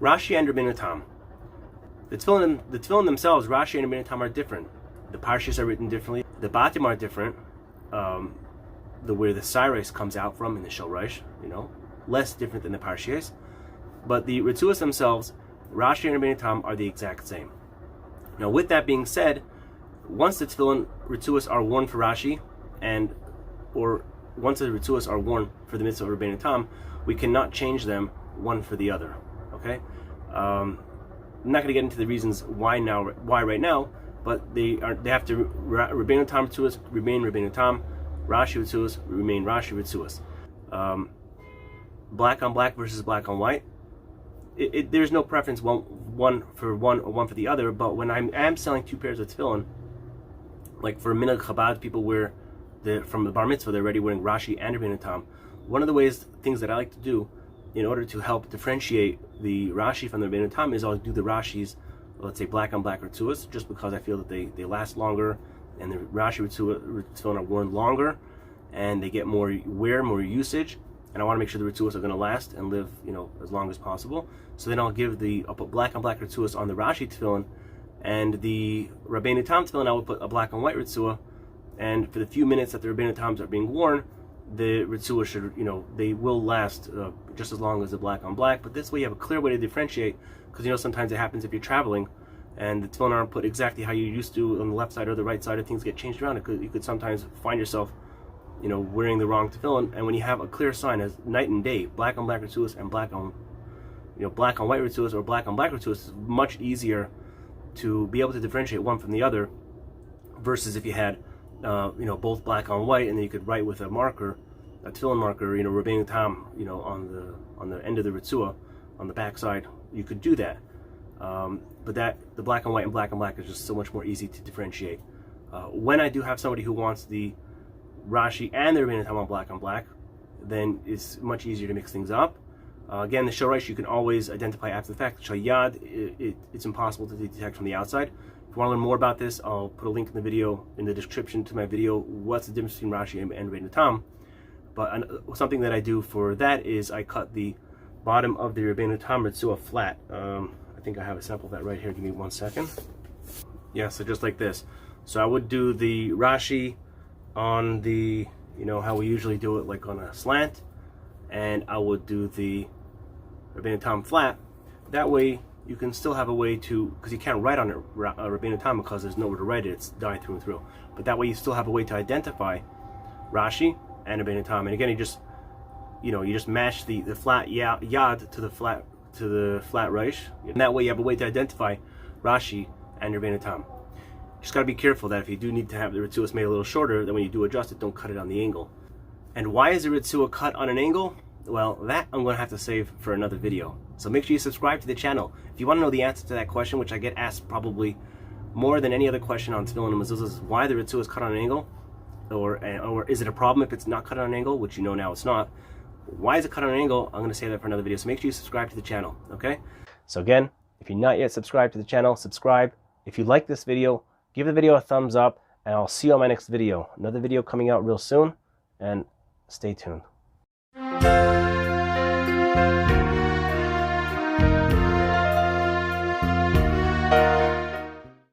Rashi and Rabbeinu Tam. The Tefillin themselves, Rashi and Rabbeinu Tam, are different. The parshas are written differently. The Batim are different. Where the Cyrus comes out from in the Shoraish, less different than the parshas. But the Retzuos themselves, Rashi and Rabbeinu Tam, are the exact same. Now, with that being said, once the Tefillin Retzuos are worn for Rashi, or once the Retzuos are worn for the mitzvah of Rabbeinu Tam, we cannot change them one for the other. Okay, I'm not going to get into the reasons why right now, but they have to Rabbeinu Tam Retzuos remain Rabbeinu Tam, Rashi Retzuos remain Rashi Retzuos. Black on black versus black on white. There's no preference one for one or one for the other. But when I am selling two pairs of tefillin, like for Minhag Chabad, people wear from the bar mitzvah, they're already wearing Rashi and Rabbeinu Tam. One of the things that I like to do in order to help differentiate the Rashi from the Rabbeinu Tam is I'll do the Rashis, let's say black on black Retzuos, just because I feel that they last longer, and the Rashi Retzuos are worn longer, and they get more wear, more usage, and I want to make sure the Retzuos are going to last and live, as long as possible. So then I'll put black on black Retzuos on the Rashi Tefillin, and the Rabbeinu Tam Tefillin I will put a black on white Retzuah, and for the few minutes that the Rabbeinu Tams are being worn, the Retzuah should, they will last just as long as the black on black. But this way you have a clear way to differentiate, because sometimes it happens if you're traveling and the tefillin aren't put exactly how you used to on the left side or the right side, and things get changed around. You could sometimes find yourself, wearing the wrong tefillin. And when you have a clear sign as night and day, black on black Retzuos and black on white Retzuos, or black on black Retzuos, is much easier to be able to differentiate one from the other, versus if you had both black on white, and then you could write with a marker, a tefillin marker, Rabbeinu Tam, on the end of the Retzuah, on the back side, you could do that. But the black on white and black on black is just so much more easy to differentiate. When I do have somebody who wants the Rashi and the Rabbeinu Tam on black, then it's much easier to mix things up. Again, the Shoraish you can always identify after the fact. Shayad, it's impossible to detect from the outside. If you want to learn more about this, I'll put a link in the description to my video, what's the difference between Rashi and Rabbeinu Tam. But something that I do for that is I cut the bottom of the Rabbeinu Tam Retzuah flat. I think I have a sample of that right here. Give me 1 second. Yeah, so just like this. So I would do the Rashi on the, how we usually do it, like on a slant, and I would do the Rabbeinu Tam flat. That way you can still have a way to, because you can't write on it Rabbeinu Tam because there's nowhere to write it, it's dyed through and through. But that way you still have a way to identify Rashi and Rabbeinu Tam. And again, you just match the flat yad to the flat Reish, and that way you have a way to identify Rashi and Rabbeinu Tam. Just got to be careful that if you do need to have the Retzuos made a little shorter, then when you do adjust it, don't cut it on the angle. And why is the Retzuah cut on an angle? Well, that I'm going to have to save for another video. So make sure you subscribe to the channel. If you want to know the answer to that question, which I get asked probably more than any other question on tefillin and mezuzahs, is why the Retzuah is cut on an angle, or is it a problem if it's not cut on an angle, which now it's not. Why is it cut on an angle? I'm going to save that for another video. So make sure you subscribe to the channel, okay? So again, if you're not yet subscribed to the channel, subscribe. If you like this video, give the video a thumbs up, and I'll see you on my next video. Another video coming out real soon, and stay tuned.